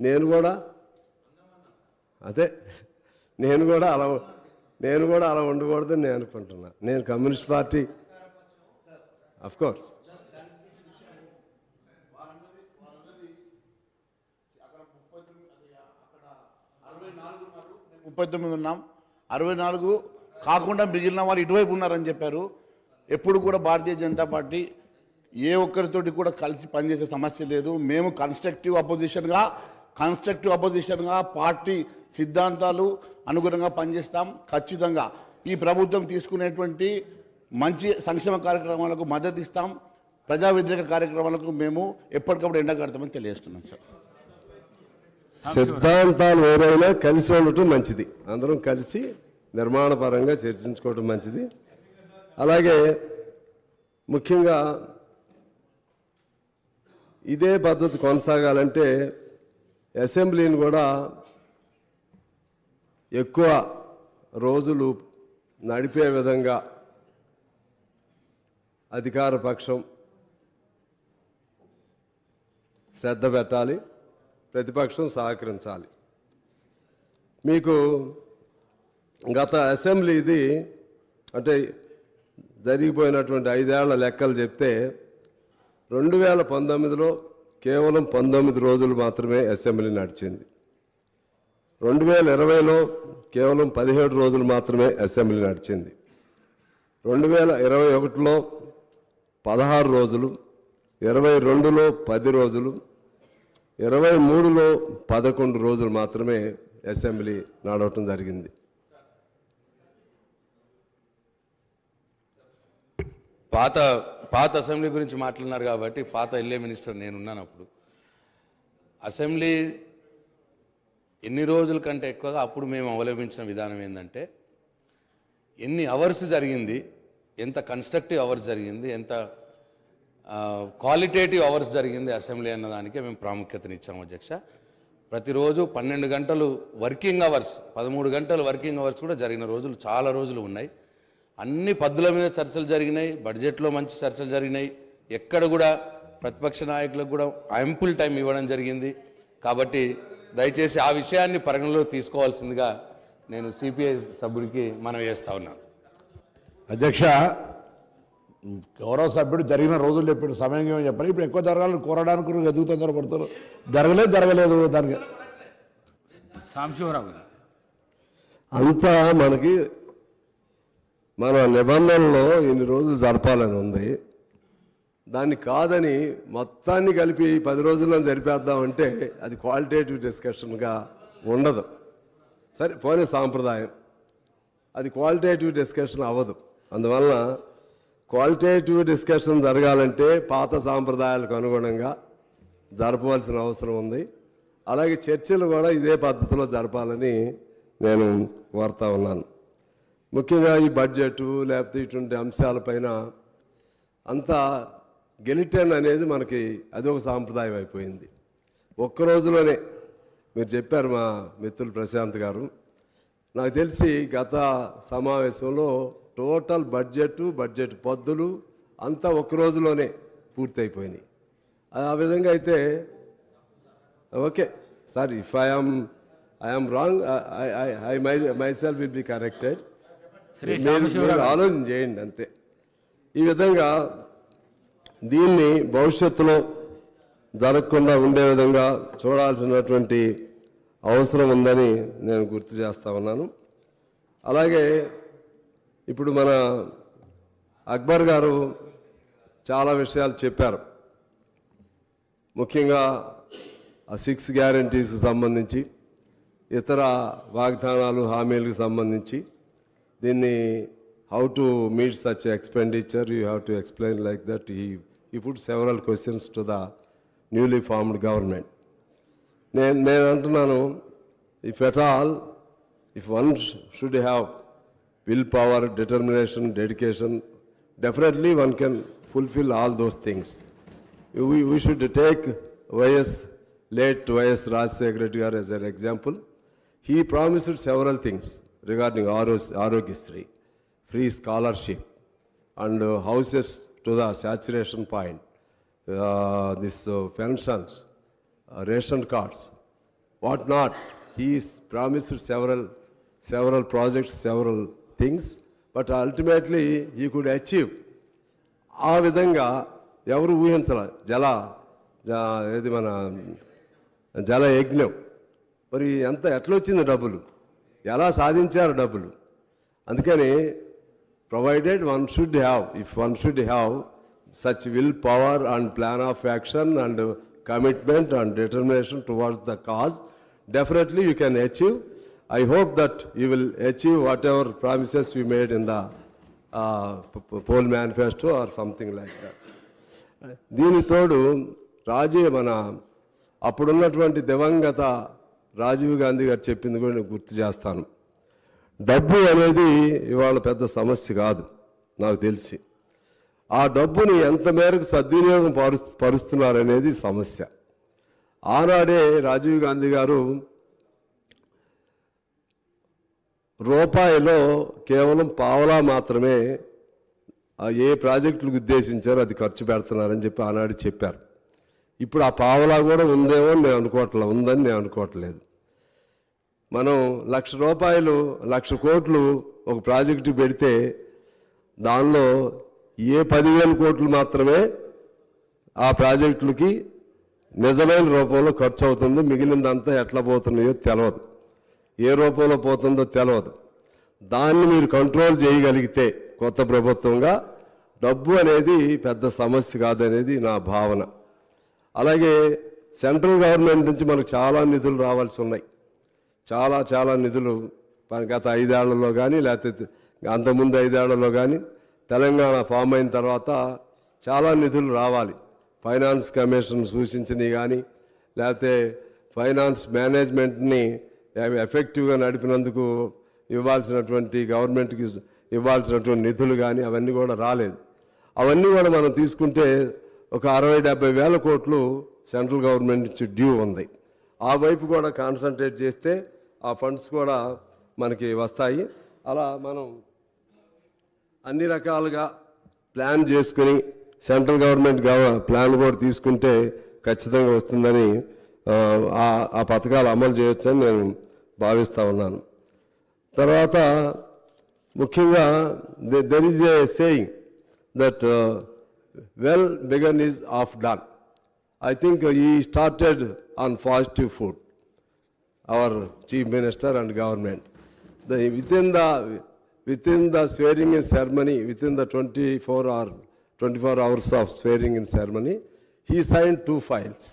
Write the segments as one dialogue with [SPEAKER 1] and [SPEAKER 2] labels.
[SPEAKER 1] నేను కూడా అదే నేను కూడా అలా ఉండకూడదని నేను అనుకుంటున్నా. నేను కమ్యూనిస్ట్ పార్టీ ఆఫ్ కోర్స్
[SPEAKER 2] ముప్పై 39 ఉన్నాం, 64 కాకుండా మిగిలిన వాళ్ళు ఇటువైపు ఉన్నారని చెప్పారు. ఎప్పుడు కూడా భారతీయ జనతా పార్టీ ఏ ఒక్కరితోటి కూడా కలిసి పనిచేసే సమస్య లేదు. మేము కన్స్ట్రక్టివ్ అపోజిషన్గా పార్టీ సిద్ధాంతాలు అనుగుణంగా పనిచేస్తాం. ఖచ్చితంగా ఈ ప్రభుత్వం తీసుకునేటువంటి మంచి సంక్షేమ కార్యక్రమాలకు మద్దతు ఇస్తాం. ప్రజా వ్యతిరేక కార్యక్రమాలకు మేము ఎప్పటికప్పుడు ఎండగడతామని తెలియజేస్తున్నాం సార్.
[SPEAKER 1] సిద్ధాంతాలు వేరైనా కలిసి ఉండటం మంచిది. అందరం కలిసి నిర్మాణపరంగా చర్చించుకోవడం మంచిది. అలాగే ముఖ్యంగా ఇదే పద్ధతి కొనసాగాలంటే అసెంబ్లీని కూడా ఎక్కువ రోజులు నడిపే విధంగా అధికార పక్షం శ్రద్ధ పెట్టాలి, ప్రతిపక్షం సహకరించాలి. మీకు గత అసెంబ్లీది అంటే జరిగిపోయినటువంటి 5 ఏళ్ల లెక్కలు చెప్తే 2019లో కేవలం 19 రోజులు మాత్రమే అసెంబ్లీ నడిచింది. 2020లో కేవలం 17 రోజులు మాత్రమే అసెంబ్లీ నడిచింది. 2021లో 16 రోజులు, 22లో 10 రోజులు, 23లో 11 రోజులు మాత్రమే అసెంబ్లీ నడవటం జరిగింది.
[SPEAKER 3] పాత అసెంబ్లీ గురించి మాట్లాడినారు కాబట్టి పాత ఎల్ఏ మినిస్టర్ నేనున్నాను. అప్పుడు అసెంబ్లీ ఎన్ని రోజుల కంటే ఎక్కువగా అప్పుడు మేము అవలంబించిన విధానం ఏంటంటే ఎన్ని అవర్స్ జరిగింది, ఎంత కన్స్ట్రక్టివ్ అవర్స్ జరిగింది, ఎంత క్వాలిటేటివ్ అవర్స్ జరిగింది అసెంబ్లీ అన్నదానికే మేము ప్రాముఖ్యతనిచ్చాము అధ్యక్ష. ప్రతిరోజు 12 గంటలు వర్కింగ్ అవర్స్, 13 గంటలు వర్కింగ్ అవర్స్ కూడా జరిగిన రోజులు చాలా రోజులు ఉన్నాయి. అన్ని పద్ధతుల మీద చర్చలు జరిగినాయి, బడ్జెట్లో మంచి చర్చలు జరిగినాయి. ఎక్కడ కూడా ప్రతిపక్ష నాయకులకు కూడా యాంపుల్ టైం ఇవ్వడం జరిగింది. కాబట్టి దయచేసి ఆ విషయాన్ని పరిగణలో తీసుకోవాల్సిందిగా నేను సిపిఐ సభ్యుడికి మనవి చేస్తా ఉన్నాను.
[SPEAKER 2] అధ్యక్ష, గౌరవ సభ్యుడు జరిగిన రోజులు చెప్పాడు, సమయం ఏమో చెప్పారు. ఇప్పుడు ఎక్కువ జరగాలని కోరడానికి ఎదుగు తొందరపడతారు. జరగలేదు దానికి
[SPEAKER 4] సాంశివరావు
[SPEAKER 1] అంతా మనకి మన నిబంధనలో ఇన్ని రోజులు జరపాలని ఉంది. దాన్ని కాదని మొత్తాన్ని కలిపి 10 రోజుల్లో జరిపేద్దామంటే అది క్వాలిటేటివ్ డిస్కషన్గా ఉండదు. సరే పోనీ సాంప్రదాయం, అది క్వాలిటేటివ్ డిస్కషన్ అవ్వదు. అందువలన క్వాలిటేటివ్ డిస్కషన్ జరగాలంటే పాత సాంప్రదాయాలకు అనుగుణంగా జరపవలసిన అవసరం ఉంది. అలాగే చర్చలు కూడా ఇదే పద్ధతిలో జరపాలని నేను కోరుతా ఉన్నాను. ముఖ్యంగా ఈ బడ్జెట్ లేకపోతే ఇటువంటి అంశాలపైన అంతా గెలిటన్ అనేది మనకి అదొక సాంప్రదాయం అయిపోయింది. ఒక్కరోజులోనే మీరు చెప్పారు మా మిత్రులు ప్రశాంత్ గారు, నాకు తెలిసి గత సమావేశంలో టోటల్ బడ్జెట్ పద్దులు అంతా ఒక్క రోజులోనే పూర్తయిపోయినాయి. ఆ విధంగా అయితే okay sir, if I'm wrong I myself will be corrected. మీరు ఆలోచన చేయండి అంతే. ఈ విధంగా దీన్ని భవిష్యత్తులో జరగకుండా ఉండే విధంగా చూడాల్సినటువంటి అవసరం ఉందని నేను గుర్తు చేస్తా ఉన్నాను. అలాగే ఇప్పుడు మన అక్బర్ గారు చాలా విషయాలు చెప్పారు. ముఖ్యంగా ఆ 6 గ్యారంటీస్కి సంబంధించి, ఇతర వాగ్దానాలు హామీలకు సంబంధించి దీన్ని how to meet such expenditure, you have to explain like that. He put several questions to the newly formed government. నేను అంటున్నాను, if at all, if one should have willpower, determination, dedication, definitely one can fulfill all those things. We should take late YS Rajశేఖర Reddy garu as an example. He promised several things regarding Arogyasri, free scholarship and houses to the saturation point, this pensions, ration cards. what not. He's promised several projects, several things, but ultimately he could achieve. ఆ విధంగా ఎవరు ఊహించాల ఏది మన జల యజ్ఞం మరి ఎట్లా వచ్చింది డబ్బులు, ఎలా సాధించారు డబ్బులు. అందుకని provided if one should have such will power and plan of action and commitment and determination towards the cause, definitely you can achieve. I hope that you will achieve whatever promises you made in the poll manifesto or something like that. దీని తోడు మన అప్పుడున్నటువంటి దివంగత రాజీవ్ గాంధీ గారు చెప్పింది కూడా నేను గుర్తు చేస్తాను. డబ్బు అనేది ఇవాళ పెద్ద సమస్య కాదు నాకు తెలిసి. ఆ డబ్బుని ఎంత మేరకు సద్వినియోగం పరుస్తున్నారనేది సమస్య. ఆనాడే రాజీవ్ గాంధీ గారు రూపాయిలో కేవలం పావలా మాత్రమే ఏ ప్రాజెక్టులకు ఉద్దేశించారో అది ఖర్చు పెడుతున్నారని చెప్పి ఆనాడు చెప్పారు. ఇప్పుడు ఆ పావలా కూడా ఉందేమో ఉందని నేను అనుకోవట్లేదు. మనం ₹1,00,000 1,00,000 కోట్లు ఒక ప్రాజెక్టు పెడితే దానిలో 10,000 కోట్లు మాత్రమే ఆ ప్రాజెక్టులకి నిజమైన రూపంలో ఖర్చు అవుతుంది. మిగిలిందంతా ఎట్లా పోతున్నాయో తెలియదు, ఏ రూపంలో పోతుందో తెలియదు. దాన్ని మీరు కంట్రోల్ చేయగలిగితే కొత్త ప్రభుత్వంగా డబ్బు అనేది పెద్ద సమస్య కాదనేది నా భావన. అలాగే సెంట్రల్ గవర్నమెంట్ నుంచి మనకు చాలా నిధులు రావాల్సి ఉన్నాయి. చాలా నిధులు గత 5 ఏళ్లలో కానీ లేకపోతే అంతకుముందు 5 ఏళ్లలో కానీ తెలంగాణ ఫామ్ అయిన తర్వాత చాలా నిధులు రావాలి. ఫైనాన్స్ కమిషన్ సూచించినవి కానీ లేకపోతే ఫైనాన్స్ మేనేజ్మెంట్ని ఎఫెక్టివ్గా నడిపినందుకు ఇవ్వాల్సినటువంటి గవర్నమెంట్కి ఇవ్వాల్సినటువంటి నిధులు కానీ అవన్నీ కూడా రాలేదు. అవన్నీ కూడా మనం తీసుకుంటే ఒక 60-70 వేల కోట్లు సెంట్రల్ గవర్నమెంట్ నుంచి డ్యూ ఉంది. ఆ వైపు కూడా కాన్సన్ట్రేట్ చేస్తే ఆ ఫండ్స్ కూడా మనకి వస్తాయి. అలా మనం అన్ని రకాలుగా ప్లాన్ చేసుకుని సెంట్రల్ గవర్నమెంట్ ప్లాన్ కూడా తీసుకుంటే ఖచ్చితంగా వస్తుందని ఆ పథకాలు అమలు చేయొచ్చని నేను భావిస్తూ ఉన్నాను. తర్వాత ముఖ్యంగా there is a saying that well begun is half done. I think he started on positive foot, our chief minister and government. Within the swearing-in ceremony, within the 24 hours of swearing-in ceremony, he signed 2 files.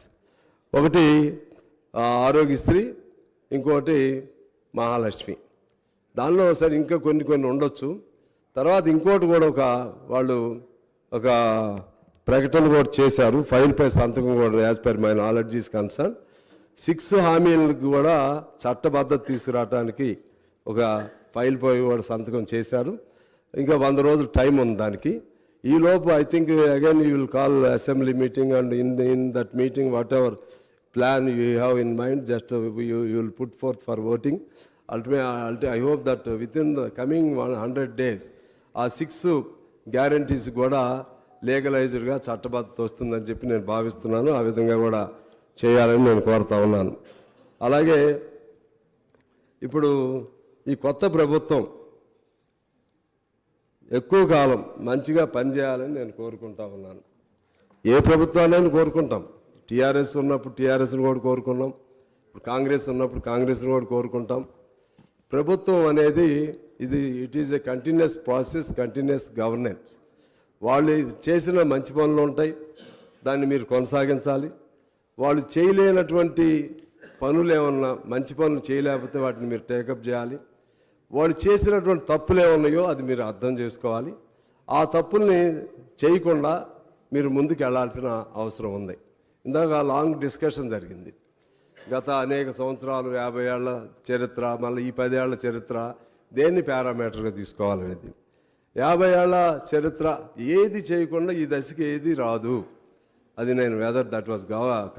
[SPEAKER 1] ఒకటి ఆరోగ్యశ్రీ, ఇంకోటి మహాలక్ష్మి. దానిలో సరే ఇంకా కొన్ని ఉండొచ్చు. తర్వాత ఇంకోటి కూడా వాళ్ళు ఒక ప్రకటన కూడా చేశారు. ఫైల్పై సంతకం కూడా as per my knowledge is concern 6 హామీలకు కూడా చట్టబద్ధత తీసుకురావడానికి ఒక ఫైల్పై కూడా సంతకం చేశారు. ఇంకా 100 రోజులు టైం ఉంది దానికి. ఈలోపు I think again you will call assembly meeting and in that meeting what ever plan you have in mind just you will put forth for voting. I hope that with in the coming 100 days ఆ 6 guarantees కూడా లీగలైజ్డ్గా చట్టబద్ధత వస్తుందని చెప్పి నేను భావిస్తున్నాను. ఆ విధంగా కూడా చేయాలని నేను కోరుతా ఉన్నాను. అలాగే ఇప్పుడు ఈ కొత్త ప్రభుత్వం ఎక్కువ కాలం మంచిగా పనిచేయాలని నేను కోరుకుంటా ఉన్నాను. ఏ ప్రభుత్వాన్ని కోరుకుంటాం. టీఆర్ఎస్ ఉన్నప్పుడు టీఆర్ఎస్ని కూడా కోరుకున్నాం, ఇప్పుడు కాంగ్రెస్ ఉన్నప్పుడు కాంగ్రెస్ని కూడా కోరుకుంటాం. ప్రభుత్వం అనేది it is a continuous process, continuous governance. వాళ్ళు చేసిన మంచి పనులు ఉంటాయి, దాన్ని మీరు కొనసాగించాలి. వాళ్ళు చేయలేనటువంటి పనులు ఏమన్నా, మంచి పనులు చేయలేకపోతే వాటిని మీరు టేకప్ చేయాలి. వాళ్ళు చేసినటువంటి తప్పులు ఏమన్నాయో అది మీరు అర్థం చేసుకోవాలి. ఆ తప్పుల్ని చేయకుండా మీరు ముందుకు వెళ్ళాల్సిన అవసరం ఉంది. ఇందాక లాంగ్ డిస్కషన్ జరిగింది. గత అనేక సంవత్సరాలు 50 ఏళ్ల చరిత్ర, మళ్ళీ ఈ 10 ఏళ్ల చరిత్ర దేన్ని పారామీటర్గా తీసుకోవాలనేది. 50 ఏళ్ల చరిత్ర ఏది చేయకుండా ఈ దశకి ఏది రాదు. అది నేను weather that was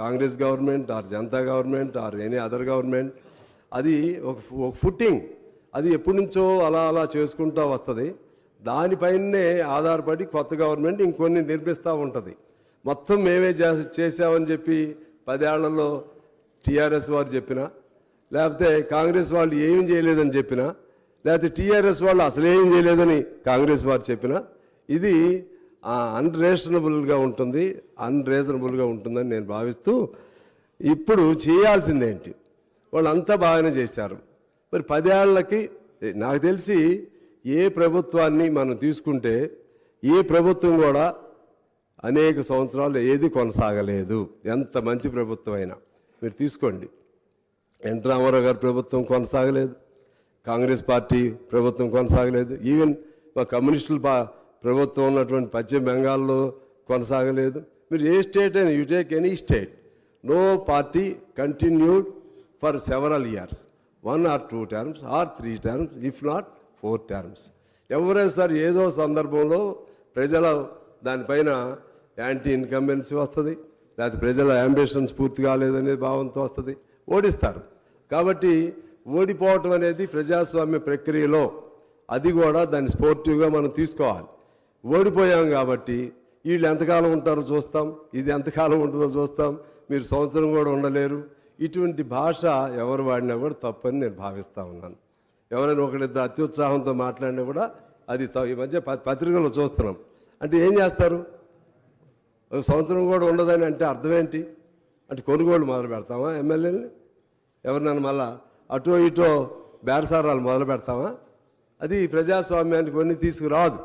[SPEAKER 1] Congress government are Janata government or any other government, అది ఒక ఫుట్టింగ్, అది ఎప్పటి నుంచో అలా చేసుకుంటూ వస్తుంది. దానిపైనే ఆధారపడి కొత్త గవర్నమెంట్ ఇంకొన్ని నిర్మిస్తూ ఉంటుంది. మొత్తం మేమే చేసామని చెప్పి 10 ఏళ్లలో టీఆర్ఎస్ వారు చెప్పినా లేకపోతే కాంగ్రెస్ వాళ్ళు ఏమీ చేయలేదని చెప్పినా, లేకపోతే టీఆర్ఎస్ వాళ్ళు అసలు ఏం చేయలేదని కాంగ్రెస్ వారు చెప్పినా, ఇది అన్రీజనబుల్గా ఉంటుందని నేను భావిస్తూ, ఇప్పుడు చేయాల్సిందేంటి? వాళ్ళంతా బాగానే చేశారు. మరి 10 ఏళ్లకి నాకు తెలిసి ఏ ప్రభుత్వాన్ని మనం తీసుకుంటే ఏ ప్రభుత్వం కూడా అనేక సంవత్సరాలు ఏది కొనసాగలేదు. ఎంత మంచి ప్రభుత్వం అయినా మీరు తీసుకోండి. ఎన్టీ రామారావు గారి ప్రభుత్వం కొనసాగలేదు, కాంగ్రెస్ పార్టీ ప్రభుత్వం కొనసాగలేదు, ఈవెన్ మా కమ్యూనిస్టుల ప్రభుత్వం ఉన్నటువంటి పశ్చిమ బెంగాల్లో కొనసాగలేదు. మీరు ఏ స్టేట్ అయినా, you take any state, no party continued for several years, 1 or 2 terms or 3 terms, if not 4 terms. ఎవరైనా సార్ ఏదో సందర్భంలో ప్రజల దానిపైన యాంటీ ఇన్కంబెన్సీ వస్తుంది, లేకపోతే ప్రజల అంబిషన్స్ పూర్తి కాలేదనే భావంతో వస్తుంది, ఓడిస్తారు. కాబట్టి ఓడిపోవటం అనేది ప్రజాస్వామ్య ప్రక్రియలో అది కూడా దాన్ని స్పోర్టివ్గా మనం తీసుకోవాలి. ఓడిపోయాం కాబట్టి వీళ్ళు ఎంతకాలం ఉంటారో చూస్తాం, ఇది ఎంతకాలం ఉంటుందో చూస్తాం, మీరు సంవత్సరం కూడా ఉండలేరు, ఇటువంటి భాష ఎవరు వాడినా కూడా తప్పని నేను భావిస్తూ ఉన్నాను. ఎవరైనా ఒకరిద్దరు అత్యుత్సాహంతో మాట్లాడినా కూడా అది ఈ మధ్య పత్రికల్లో చూస్తున్నాం. అంటే ఏం చేస్తారు? ఒక సంవత్సరం కూడా ఉండదని అంటే అర్థం ఏంటి? అంటే కొనుగోలు మొదలు పెడతామా ఎమ్మెల్యేని? ఎవరినైనా మళ్ళా అటో ఇటో బేరసారాలు మొదలు పెడతామా? అది ప్రజాస్వామ్యానికి కొన్ని తీసుకురాదు.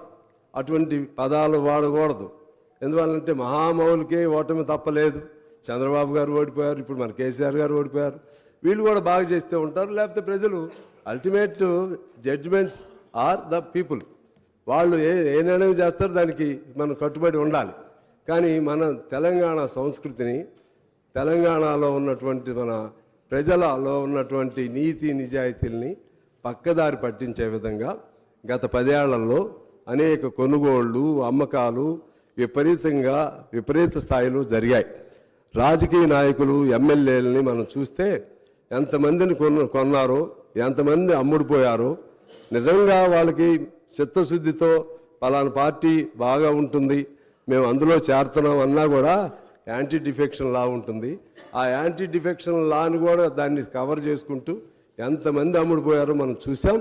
[SPEAKER 1] అటువంటి పదాలు వాడకూడదు. ఎందువల్లంటే మహామౌలికే ఓటమి తప్పలేదు. చంద్రబాబు గారు ఓడిపోయారు, ఇప్పుడు మన కేసీఆర్ గారు ఓడిపోయారు. వీళ్ళు కూడా బాగా చేస్తూ ఉంటారు, లేకపోతే ప్రజలు ultimate judgements are the people. వాళ్ళు ఏ నిర్ణయం చేస్తారో దానికి మనం కట్టుబడి ఉండాలి. కానీ మన తెలంగాణ సంస్కృతిని, తెలంగాణలో ఉన్నటువంటి మన ప్రజలలో ఉన్నటువంటి నీతి నిజాయితీల్ని పక్కదారి పట్టించే విధంగా గత 10 ఏళ్లలో అనేక కొనుగోళ్లు, అమ్మకాలు విపరీత స్థాయిలో జరిగాయి. రాజకీయ నాయకులు, ఎమ్మెల్యేలని మనం చూస్తే ఎంతమందిని కొన్నారో, ఎంతమంది అమ్ముడుపోయారో, నిజంగా వాళ్ళకి చిత్తశుద్ధితో పలానా పార్టీ బాగా ఉంటుంది, మేము అందులో చేరుతున్నాం అన్నా కూడా యాంటీ డిఫెక్షన్ లా ఉంటుంది. ఆ యాంటీ డిఫెక్షన్ లాని కూడా దాన్ని కవర్ చేసుకుంటూ ఎంతమంది అమ్ముడుపోయారో మనం చూసాం.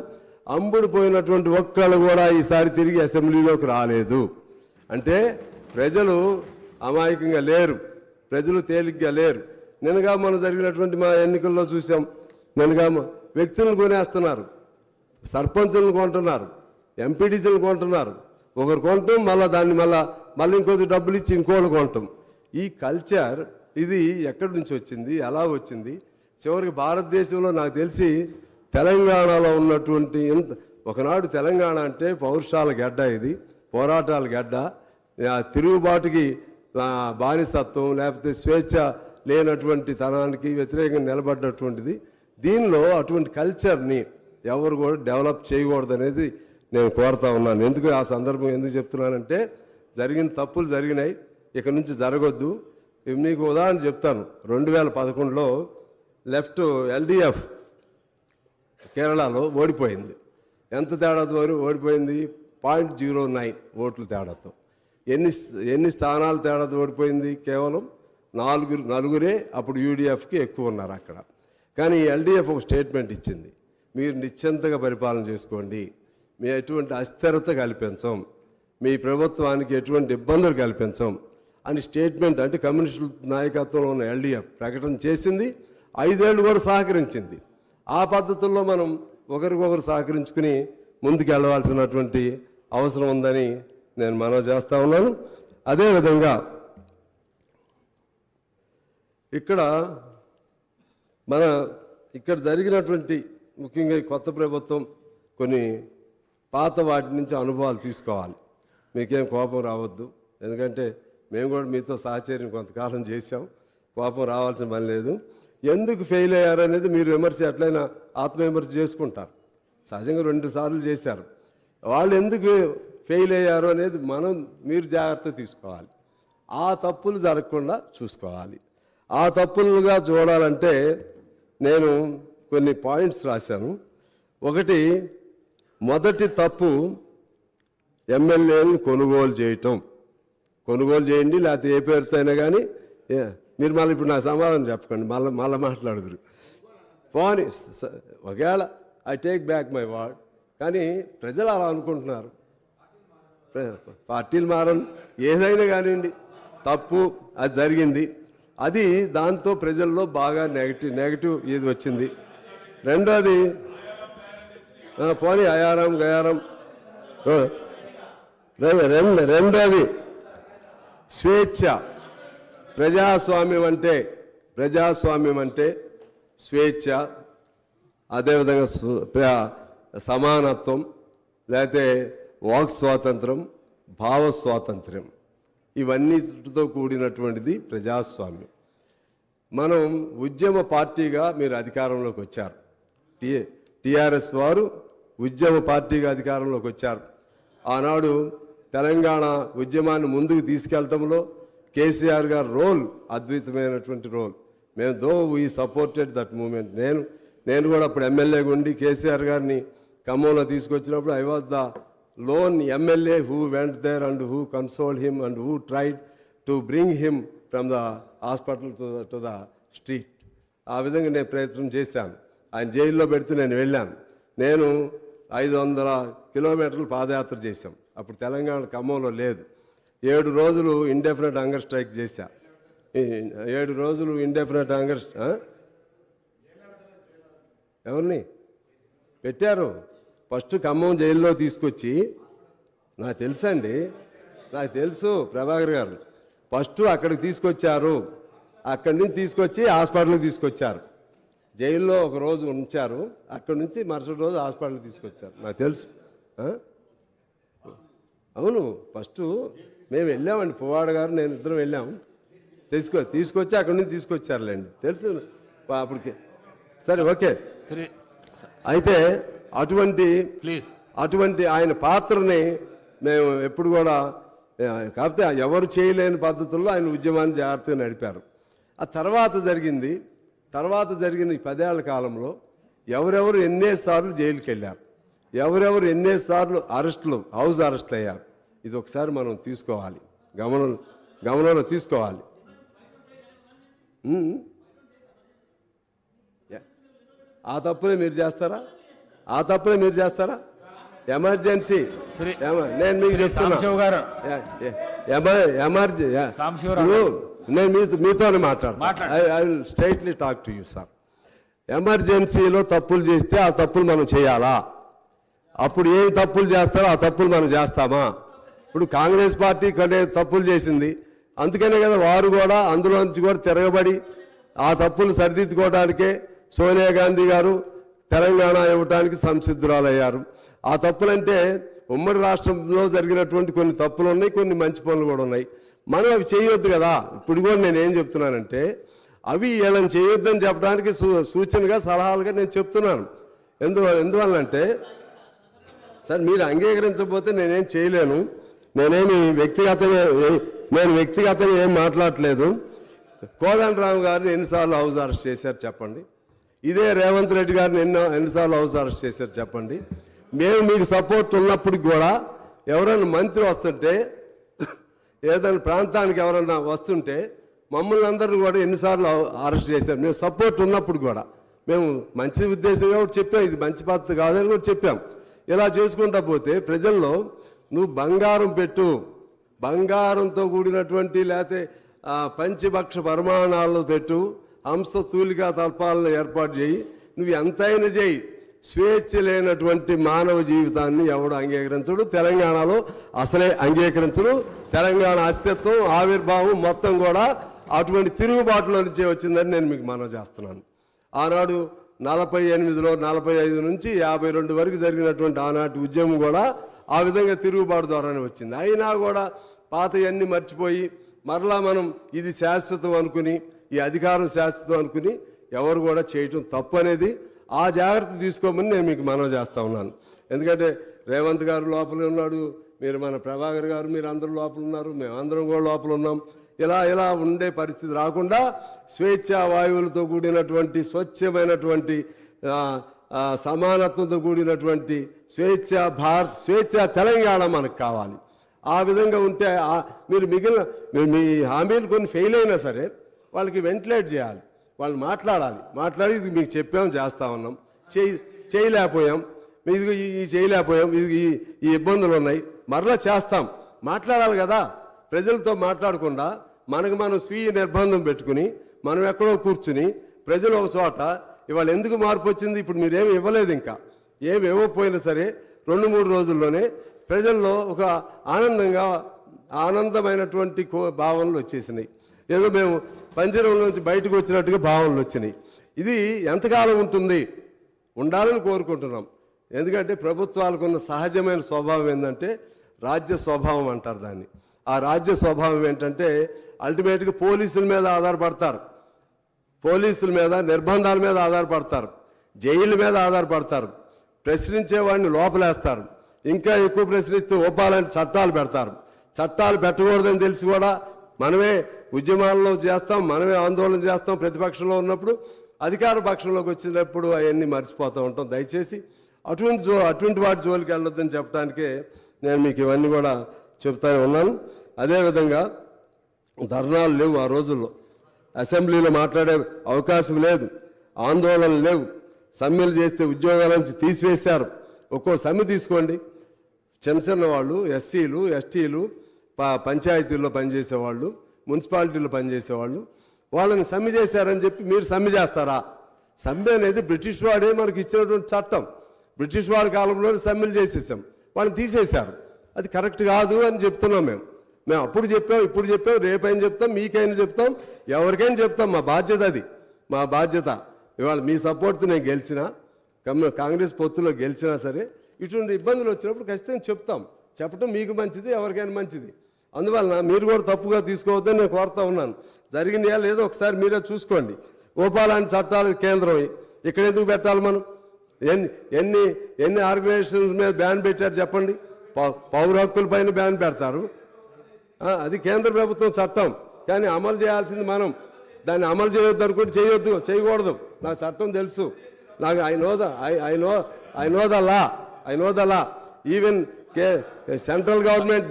[SPEAKER 1] అమ్ముడుపోయినటువంటి ఒక్కళ్ళు కూడా ఈసారి తిరిగి అసెంబ్లీలోకి రాలేదు. అంటే ప్రజలు అమాయకంగా లేరు, ప్రజలు తేలిగ్గా లేరు. నిన్నగా మనం జరిగినటువంటి మా ఎన్నికల్లో చూసాం. నిన్నగా వ్యక్తులను కొనేస్తున్నారు, సర్పంచులను కొంటున్నారు, ఎంపీటీసీలను కొంటున్నారు. ఒకరు కొంటాం, మళ్ళీ దాన్ని మళ్ళీ ఇంకొద్ది డబ్బులు ఇచ్చి ఇంకోళ్ళు కొంటాం. ఈ కల్చర్ ఇది ఎక్కడి నుంచి వచ్చింది, ఎలా వచ్చింది? చివరికి భారతదేశంలో నాకు తెలిసి తెలంగాణలో ఉన్నటువంటి ఒకనాడు తెలంగాణ అంటే పౌరుషాల గడ్డ, ఇది పోరాటాల గడ్డ, తిరుగుబాటుకి బానిసత్వం లేకపోతే స్వేచ్ఛ లేనటువంటి తనానికి వ్యతిరేకంగా నిలబడ్డటువంటిది. దీనిలో అటువంటి కల్చర్ని ఎవరు కూడా డెవలప్ చేయకూడదు అనేది నేను కోరుతా ఉన్నాను. ఎందుకు ఆ సందర్భం ఎందుకు చెప్తున్నానంటే, జరిగిన తప్పులు జరిగినాయి, ఇక నుంచి జరగొద్దు. మీకు ఉదాహరణ చెప్తాను. 2011లో లెఫ్ట్ LDF కేరళలో ఓడిపోయింది. ఎంత తేడాతో ఓడిపోయింది? 0.09 ఓట్ల తేడాతో. ఎన్ని స్థానాలు తేడాతో ఓడిపోయింది? కేవలం నలుగురే అప్పుడు UDFకి ఎక్కువ ఉన్నారు అక్కడ. కానీ LDF ఒక స్టేట్మెంట్ ఇచ్చింది, మీరు నిశ్చింతగా పరిపాలన చేసుకోండి, మీ ఎటువంటి అస్థిరత కల్పించం, మీ ప్రభుత్వానికి ఎటువంటి ఇబ్బందులు కల్పించం అని స్టేట్మెంట్, అంటే కమ్యూనిస్టు నాయకత్వంలో ఉన్న LDF ప్రకటన చేసింది. 5 ఏళ్ళు కూడా సహకరించింది. ఆ పద్ధతుల్లో మనం ఒకరికొకరు సహకరించుకుని ముందుకు వెళ్ళవలసినటువంటి అవసరం ఉందని నేను మనవి చేస్తూ ఉన్నాను. అదేవిధంగా ఇక్కడ జరిగినటువంటి ముఖ్యంగా ఈ కొత్త ప్రభుత్వం కొన్ని పాత వాటి నుంచి అనుభవాలు తీసుకోవాలి. మీకేం కోపం రావద్దు, ఎందుకంటే మేము కూడా మీతో సహచర్యం కొంతకాలం చేశాం, కోపం రావాల్సిన పని లేదు. ఎందుకు ఫెయిల్ అయ్యారనేది మీరు విమర్శ ఎట్లయినా ఆత్మవిమర్శ చేసుకుంటారు. సహజంగా 2 సార్లు చేశారు. వాళ్ళు ఎందుకు ఫెయిల్ అయ్యారు అనేది మీరు జాగ్రత్త తీసుకోవాలి. ఆ తప్పులు జరగకుండా చూసుకోవాలి. ఆ తప్పులుగా చూడాలంటే నేను కొన్ని పాయింట్స్ రాశాను. ఒకటి, మొదటి తప్పు ఎమ్మెల్యేలను కొనుగోలు చేయటం. కొనుగోలు చేయండి, లేకపోతే ఏ పేరుతో అయినా కానీ మీరు మళ్ళీ ఇప్పుడు నా సమాధానం చెప్పకండి, మళ్ళీ మాట్లాడుదురు. పోనీ ఒకవేళ I take back my word, కానీ ప్రజలు అలా అనుకుంటున్నారు. పార్టీలు మారని ఏదైనా కానివ్వండి, తప్పు అది జరిగింది, అది దాంతో ప్రజల్లో బాగా నెగటివ్ ఇది వచ్చింది. రెండోది పోనీ అయారం గయారం. రెండోది స్వేచ్ఛ. ప్రజాస్వామ్యం అంటే స్వేచ్ఛ, అదేవిధంగా సమానత్వం, లేకపోతే వాక్ స్వాతంత్రం, భావ స్వాతంత్ర్యం, ఇవన్నిటితో కూడినటువంటిది ప్రజాస్వామ్యం. మనం ఉద్యమ పార్టీగా మీరు అధికారంలోకి వచ్చారు. టిఆర్ఎస్ వారు ఉద్యమ పార్టీగా అధికారంలోకి వచ్చారు. ఆనాడు తెలంగాణ ఉద్యమాన్ని ముందుకు తీసుకెళ్లడంలో కేసీఆర్ గారి రోల్ అద్భుతమైనటువంటి రోల్. మేము వీ సపోర్టెడ్ దట్ మూమెంట్. నేను కూడా అప్పుడు ఎమ్మెల్యేగా ఉండి కేసీఆర్ గారిని ఖమ్మంలో తీసుకొచ్చినప్పుడు I was the lone MLA who went there and who consoled him and who tried to bring him from the hospital to the street. ఆ విధంగా నేను ప్రయత్నం చేశాను. ఆయన జైల్లో పెడితే నేను వెళ్ళాను. నేను 500 కిలోమీటర్లు పాదయాత్ర చేశాం. అప్పుడు తెలంగాణ ఖమ్మంలో లేదు. 7 రోజులు ఇండెఫినెట్ హంగర్ స్ట్రైక్ చేశా. 7 రోజులు ఇండెఫినెట్ హంగర్ ఎవరిని పెట్టారు? ఫస్ట్ ఖమ్మం జైల్లో తీసుకొచ్చి, నాకు తెలుసండి, నాకు తెలుసు ప్రభాకర్ గారు, ఫస్ట్ అక్కడికి తీసుకొచ్చారు. అక్కడి నుంచి తీసుకొచ్చి హాస్పిటల్కి తీసుకొచ్చారు. జైల్లో ఒక రోజు ఉంచారు, అక్కడి నుంచి మరుసటి రోజు హాస్పిటల్కి తీసుకొచ్చారు. నాకు తెలుసు. అవును, ఫస్ట్ మేము వెళ్ళామండి, పువ్వాడ గారు నేను ఇద్దరం వెళ్ళాము. తీసుకొచ్చి అక్కడి నుంచి తీసుకొచ్చారులేండి, తెలుసు అప్పటికి. సరే, ఓకే. అయితే అటువంటి ఆయన పాత్రని మేము ఎప్పుడు కూడా, కాకపోతే ఎవరు చేయలేని పద్ధతుల్లో ఆయన ఉద్యమాన్ని జాగ్రత్తగా నడిపారు. ఆ తర్వాత జరిగిన ఈ 10 ఏళ్ల కాలంలో ఎవరెవరు ఎన్నిసార్లు జైలుకి వెళ్ళారు, ఎవరెవరు ఎన్నిసార్లు హౌస్ అరెస్టులు అయ్యారు, ఇది ఒకసారి మనం తీసుకోవాలి, గమనంలో తీసుకోవాలి. ఆ తప్పులే మీరు చేస్తారా? ఎమర్జెన్సీ నేను మీకు చెప్తున్నా, నేను మీతోనే మాట్లాడతాను. I will straightly talk to you sir. ఎమర్జెన్సీలో తప్పులు చేస్తే ఆ తప్పులు మనం చేయాలా? అప్పుడు ఏం తప్పులు చేస్తారో ఆ తప్పులు మనం చేస్తామా? ఇప్పుడు కాంగ్రెస్ పార్టీ కొన్ని తప్పులు చేసింది, అందుకనే కదా వారు కూడా అందులో నుంచి కూడా తిరగబడి ఆ తప్పులు సరిదిద్దుకోవడానికే సోనియా గాంధీ గారు తెలంగాణ ఇవ్వడానికి సంసిద్ధురాలయ్యారు. ఆ తప్పులంటే ఉమ్మడి రాష్ట్రంలో జరిగినటువంటి కొన్ని తప్పులు ఉన్నాయి, కొన్ని మంచి పనులు కూడా ఉన్నాయి. మనం అవి చేయొద్దు కదా. ఇప్పుడు కూడా నేనేం చెప్తున్నానంటే, అవి వీళ్ళని చేయొద్దని చెప్పడానికి సూచనగా సలహాలుగా నేను చెప్తున్నాను. ఎందువల్లంటే సార్, మీరు అంగీకరించకపోతే నేనేం చేయలేను. నేను వ్యక్తిగతంగా ఏం మాట్లాడట్లేదు. కోదండరామ్ గారిని ఎన్నిసార్లు హౌస్ అరెస్ట్ చేశారు చెప్పండి? ఇదే రేవంత్ రెడ్డి గారిని ఎన్నిసార్లు హౌస్ అరెస్ట్ చేశారు చెప్పండి? మేము మీకు సపోర్ట్ ఉన్నప్పటికి కూడా ఎవరైనా మంత్రి వస్తుంటే, ఏదైనా ప్రాంతానికి ఎవరైనా వస్తుంటే మమ్మల్ని అందరిని కూడా ఎన్నిసార్లు అరెస్ట్ చేశారు? మేము సపోర్ట్ ఉన్నప్పుడు కూడా మేము మంచి ఉద్దేశంగా కూడా చెప్పాం, ఇది మంచి పద్ధతి కాదని కూడా చెప్పాం. ఇలా చేసుకుంటా పోతే ప్రజల్లో నువ్వు బంగారం పెట్టు, బంగారంతో కూడినటువంటి లేకపోతే పంచభక్ష పరిమాణాలను పెట్టు, హంస తూలికా తల్పాలను ఏర్పాటు చేయి, నువ్వు ఎంతైనా చేయి, స్వేచ్ఛ లేనటువంటి మానవ జీవితాన్ని ఎవడు అంగీకరించడు. తెలంగాణలో అసలే అంగీకరించడు. తెలంగాణ అస్తిత్వం, ఆవిర్భావం మొత్తం కూడా అటువంటి తిరుగుబాటులో నుంచే వచ్చిందని నేను మీకు మనవి చేస్తున్నాను. ఆనాడు 48లో 45 నుంచి 52 వరకు జరిగినటువంటి ఆనాటి ఉద్యమం కూడా ఆ విధంగా తిరుగుబాటు ద్వారానే వచ్చింది. అయినా కూడా పాతయన్నీ మర్చిపోయి మరలా మనం ఇది శాశ్వతం అనుకుని, ఈ అధికారం శాశ్వతం అనుకుని ఎవరు కూడా చేయటం తప్పు అనేది ఆ జాగ్రత్త తీసుకోమని నేను మీకు మనవి చేస్తూ ఉన్నాను. ఎందుకంటే రేవంత్ గారు లోపల ఉన్నాడు, మీరు మన ప్రభాకర్ గారు మీరు అందరూ లోపల ఉన్నారు, మేమందరం కూడా లోపల ఉన్నాం. ఇలా ఉండే పరిస్థితి రాకుండా స్వేచ్ఛా వాయువులతో కూడినటువంటి స్వచ్ఛమైనటువంటి సమానత్వంతో కూడినటువంటి స్వేచ్ఛ తెలంగాణ మనకు కావాలి. ఆ విధంగా ఉంటే మీరు మీ హామీలు కొన్ని ఫెయిల్ అయినా సరే వాళ్ళకి వెంటిలేట్ చేయాలి. వాళ్ళు మాట్లాడి ఇది మీకు చెప్పాం చేస్తా ఉన్నాం చేయలేకపోయాం ఇది చేయలేకపోయాం ఇది ఈ ఇబ్బందులు ఉన్నాయి మరలా చేస్తాం మాట్లాడాలి కదా. ప్రజలతో మాట్లాడకుండా మనం స్వీయ నిర్బంధం పెట్టుకుని మనం ఎక్కడో కూర్చుని ప్రజలు ఒక చోట ఇవాళ ఎందుకు మార్పు వచ్చింది? ఇప్పుడు మీరేమి ఇవ్వలేదు, ఇంకా ఏమి ఇవ్వకపోయినా సరే 2-3 రోజుల్లోనే ప్రజల్లో ఒక ఆనందమైనటువంటి భావనలు వచ్చేసినాయి. ఏదో మేము పంజరం నుంచి బయటకు వచ్చినట్టుగా భావనలు వచ్చినాయి. ఇది ఎంతకాలం ఉంటుంది? ఉండాలని కోరుకుంటున్నాం. ఎందుకంటే ప్రభుత్వాలకు ఉన్న సహజమైన స్వభావం ఏంటంటే రాజ్య స్వభావం అంటారు దాన్ని. ఆ రాజ్య స్వభావం ఏంటంటే అల్టిమేట్గా పోలీసుల మీద ఆధారపడతారు, పోలీసుల మీద నిర్బంధాల మీద ఆధారపడతారు, జైళ్ళ మీద ఆధారపడతారు, ప్రశ్నించేవాడిని లోపలేస్తారు, ఇంకా ఎక్కువ ప్రశ్నిస్తూ ఒప్పాలని చట్టాలు పెడతారు. చట్టాలు పెట్టకూడదని తెలిసి కూడా మనమే ఉద్యమాల్లో చేస్తాం, మనమే ఆందోళన చేస్తాం. ప్రతిపక్షంలో ఉన్నప్పుడు అధికార పక్షంలోకి వచ్చినప్పుడు అవన్నీ మర్చిపోతూ ఉంటాం. దయచేసి అటువంటి వాటి జోలికి వెళ్ళొద్దని చెప్పడానికే నేను మీకు ఇవన్నీ కూడా చెప్తానే ఉన్నాను. అదేవిధంగా ధర్నాలు లేవు ఆ రోజుల్లో, అసెంబ్లీలో మాట్లాడే అవకాశం లేదు, ఆందోళనలు లేవు, సమ్మెలు చేస్తే ఉద్యోగాల నుంచి తీసివేశారు. ఒక్కో సమ్మె తీసుకోండి, చిన్న వాళ్ళు, ఎస్సీలు, ఎస్టీలు, పంచాయతీల్లో పనిచేసేవాళ్ళు, మున్సిపాలిటీలో పనిచేసేవాళ్ళు, వాళ్ళని సమ్మె చేశారని చెప్పి మీరు సమ్మె చేస్తారా? సమ్మె అనేది బ్రిటిష్ వాడే మనకి ఇచ్చినటువంటి చట్టం. బ్రిటిష్ వాడి కాలంలోనే సమ్మెలు చేసేసాం, వాళ్ళని తీసేశారు. అది కరెక్ట్ కాదు అని చెప్తున్నాం. మేము అప్పుడు చెప్పాం, ఇప్పుడు చెప్పాం, రేపైనా చెప్తాం, మీకైనా చెప్తాం, ఎవరికైనా చెప్తాం. మా బాధ్యత అది, మా బాధ్యత. ఇవాళ మీ సపోర్ట్తో నేను గెలిచినా, కాంగ్రెస్ పొత్తులో గెలిచినా సరే ఇటువంటి ఇబ్బందులు వచ్చినప్పుడు ఖచ్చితంగా చెప్తాం. చెప్పడం మీకు మంచిది, ఎవరికైనా మంచిది. అందువలన మీరు కూడా తప్పుగా తీసుకోవద్దని నేను కోరుతా ఉన్నాను. జరిగినాయా లేదో ఒకసారి మీరే చూసుకోండి. గోపాలాంటి చట్టాలు కేంద్రం ఇక్కడ ఎందుకు పెట్టాలి? మనం ఎన్ని ఆర్గనైజేషన్స్ మీద బ్యాన్ పెట్టారు చెప్పండి? పౌర హక్కుల పైన బ్యాన్ పెడతారు, అది కేంద్ర ప్రభుత్వం చట్టం. కానీ అమలు చేయాల్సింది మనం. దాన్ని అమలు చేయొద్దు అనుకుంటే చేయకూడదు. నాకు చట్టం తెలుసు, నాకు I know the law. Even central government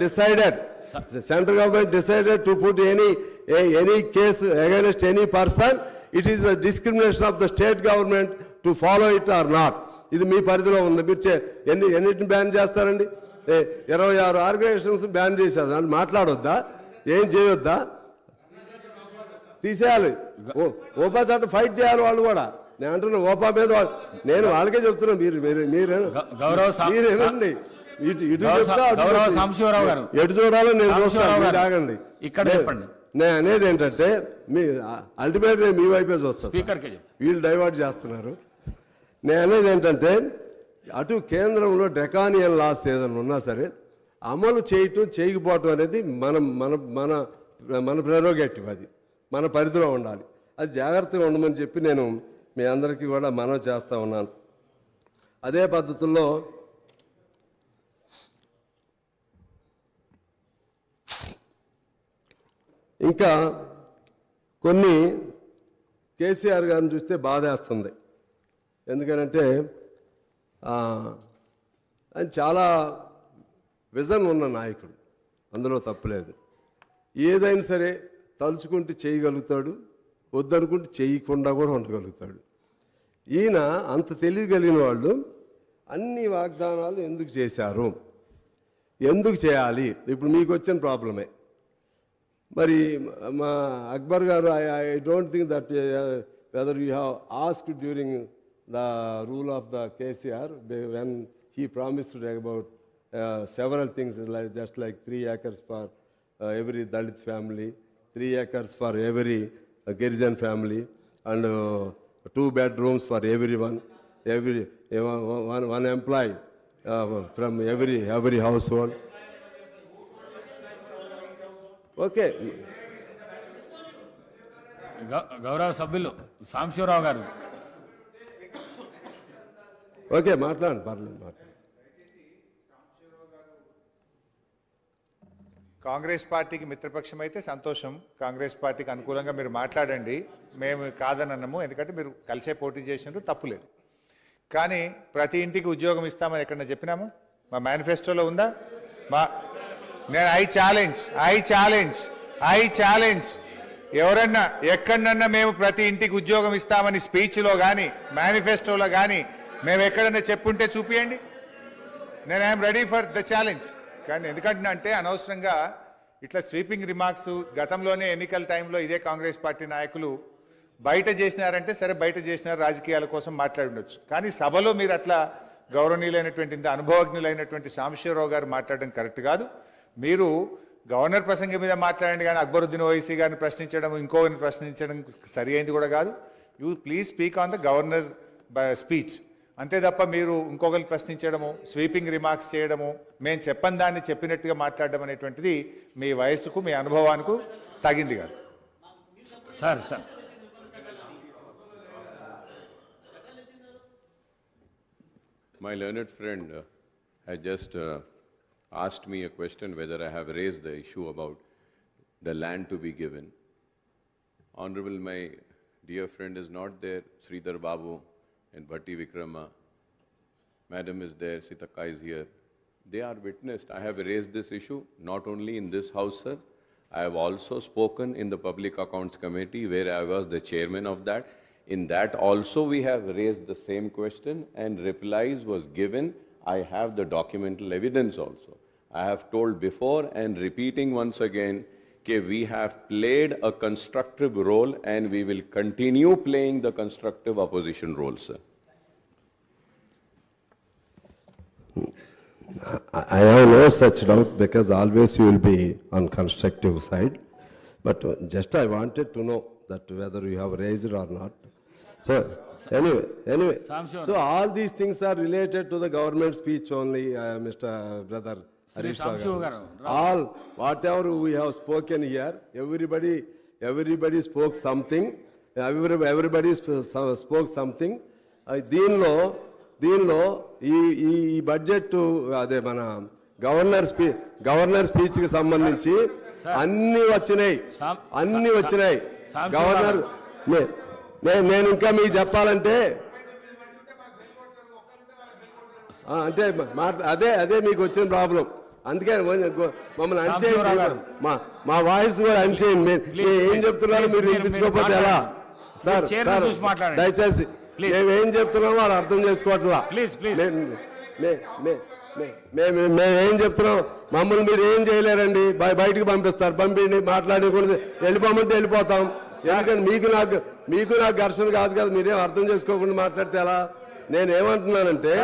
[SPEAKER 1] decided to put any case against any person. It is the discrimination of the state government to follow it or not. ఇది మీ పరిధిలో ఉంది. మీరు ఎన్నిటిని బ్యాన్ చేస్తారండి? 26 ఆర్గనైజేషన్స్ బ్యాన్ చేశారు. దాన్ని మాట్లాడొద్దా? ఏం చేయొద్దా? తీసేయాలి. ఓపా చట్టం ఫైట్ చేయాలి వాళ్ళు కూడా. నేను అంటున్నా ఓపా మీద నేను వాళ్ళకే చెప్తున్నా. మీరేనండి ఎటు చూడాలో నేను చూస్తాను, ఆగండి. నేను అనేది ఏంటంటే మీ అల్టిమేట్ మీ వైపే చూస్తాను. వీళ్ళు డైవర్ట్ చేస్తున్నారు. నేను అనేది ఏంటంటే అటు కేంద్రంలో డ్రకానియన్ లాస్ ఏదైనా ఉన్నా సరే అమలు చేయకపోవటం అనేది మన ప్రెరోగేటివ్, అది మన పరిధిలో ఉండాలి. అది జాగ్రత్తగా ఉండమని చెప్పి నేను మీ అందరికీ కూడా మనవి చేస్తూ ఉన్నాను. అదే పద్ధతుల్లో ఇంకా కొన్ని కేసీఆర్ గారిని చూస్తే బాధేస్తుంది. ఎందుకనంటే ఆయన చాలా విజన్ ఉన్న నాయకుడు, అందులో తప్పులేదు. ఏదైనా సరే తలుచుకుంటే చేయగలుగుతాడు, వద్దనుకుంటే చేయకుండా కూడా ఉండగలుగుతాడు. ఈయన అంత తెలియగలిగిన వాళ్ళు అన్ని వాగ్దానాలు ఎందుకు చేశారు, ఎందుకు చేయాలి? ఇప్పుడు మీకు వచ్చిన ప్రాబ్లమే. మరి మా అక్బర్ గారు, I don't think that whether you have asked during the rule of the KCR when he promised about several things, like just like 3 acres for every Dalit family, 3 acres for every Girijan family, and 2 bedrooms for everyone, one employee from every household. Okay.
[SPEAKER 4] గౌరవ సభ్యులు సాంబశివరావు గారు.
[SPEAKER 1] Okay, మాట్లాడండి, పర్లేదు.
[SPEAKER 5] కాంగ్రెస్ పార్టీకి మిత్రపక్షం అయితే సంతోషం, కాంగ్రెస్ పార్టీకి అనుకూలంగా మీరు మాట్లాడండి, మేము కాదనము. ఎందుకంటే మీరు కలిసే పోటీ చేసినట్టు తప్పులేదు. కానీ ప్రతి ఇంటికి ఉద్యోగం ఇస్తామని ఎక్కడన్నా చెప్పినాము? మా మేనిఫెస్టోలో ఉందా? నేను ఐ ఛాలెంజ్ ఎవరన్నా ఎక్కడన్నా మేము ప్రతి ఇంటికి ఉద్యోగం ఇస్తామని స్పీచ్లో కానీ మేనిఫెస్టోలో కానీ మేము ఎక్కడన్నా చెప్పుంటే చూపియండి. నేను I'm ready for the challenge. కానీ ఎందుకంటే అంటే అనవసరంగా ఇట్లా స్వీపింగ్ రిమార్క్స్ గతంలోనే ఎన్నికల టైంలో ఇదే కాంగ్రెస్ పార్టీ నాయకులు బయట చేసినారంటే సరే బయట చేసినారు రాజకీయాల కోసం మాట్లాడి ఉండొచ్చు. కానీ సభలో మీరు అట్లా గౌరవనీయులైనటువంటి ఇంత అనుభవజ్ఞులైనటువంటి సాంబశివరావు గారు మాట్లాడడం కరెక్ట్ కాదు. మీరు గవర్నర్ ప్రసంగం మీద మాట్లాడండి, కానీ అక్బరుద్దీన్ ఓవైసీ గారిని ప్రశ్నించడం ఇంకొకరిని ప్రశ్నించడం సరి అయింది కూడా కాదు. You please speak on the governor speech. అంతే తప్ప మీరు ఇంకొకరిని ప్రశ్నించడము, స్వీపింగ్ రిమార్క్స్ చేయడము, మేము చెప్పని దాన్ని చెప్పినట్టుగా మాట్లాడడం అనేటువంటిది మీ వయసుకు మీ అనుభవానికి తగింది కాదు.
[SPEAKER 4] Sir sir
[SPEAKER 6] My learned friend had just asked me a question whether I have raised the issue about the land to be given. Honorable, my dear friend is not there, Sridhar Babu and Bhatti Vikrama. Madam is there, Sitaka is here. They are witnessed. I have raised this issue not only in this house, sir. I have also spoken in the Public Accounts Committee where I was the chairman of that. In that also we have raised the same question and replies was given. I have the documental evidence also. I have told before and repeating once again that we have played a constructive role and we will continue playing the constructive opposition role, sir.
[SPEAKER 1] I have no such doubt because always you will be on constructive side. But just I wanted to know that whether you have raised it or not. So anyway,
[SPEAKER 4] Samshavar.
[SPEAKER 1] so all these things are related to the government speech only, Mr. Brother
[SPEAKER 4] Sri
[SPEAKER 1] Harish Rao
[SPEAKER 4] Samshavar
[SPEAKER 1] garu.
[SPEAKER 4] garu.
[SPEAKER 1] All whatever we have spoken here, everybody spoke something. Everybody spoke something. దీనిలో ఈ budget అదే మన governor speech కి సంబంధించి అన్ని వచ్చినాయి. Governor నేను ఇంకా మీకు చెప్పాలంటే అంటే అదే మీకు వచ్చిన ప్రాబ్లం. అందుకే మమ్మల్ని అన్చేయండి, మా వాయిస్ కూడా అన్చేయండి. ఏం చెప్తున్నారో మీరు వినిపించుకోకపోతే ఎలా సార్? దయచేసి మేమేం చెప్తున్నామో వాళ్ళు అర్థం చేసుకోవట్లా. మేమేం చెప్తున్నాం, మమ్మల్ని మీరు ఏం చేయలేరండి, బయటకు పంపిస్తారు. పంపిండి మాట్లాడకూడదు, వెళ్ళిపోమంటే వెళ్ళిపోతాం. ఎందుకంటే మీకు నాకు ఘర్షణ కాదు కదా, మీరేం అర్థం చేసుకోకుండా మాట్లాడితే ఎలా? నేనేమంటున్నానంటే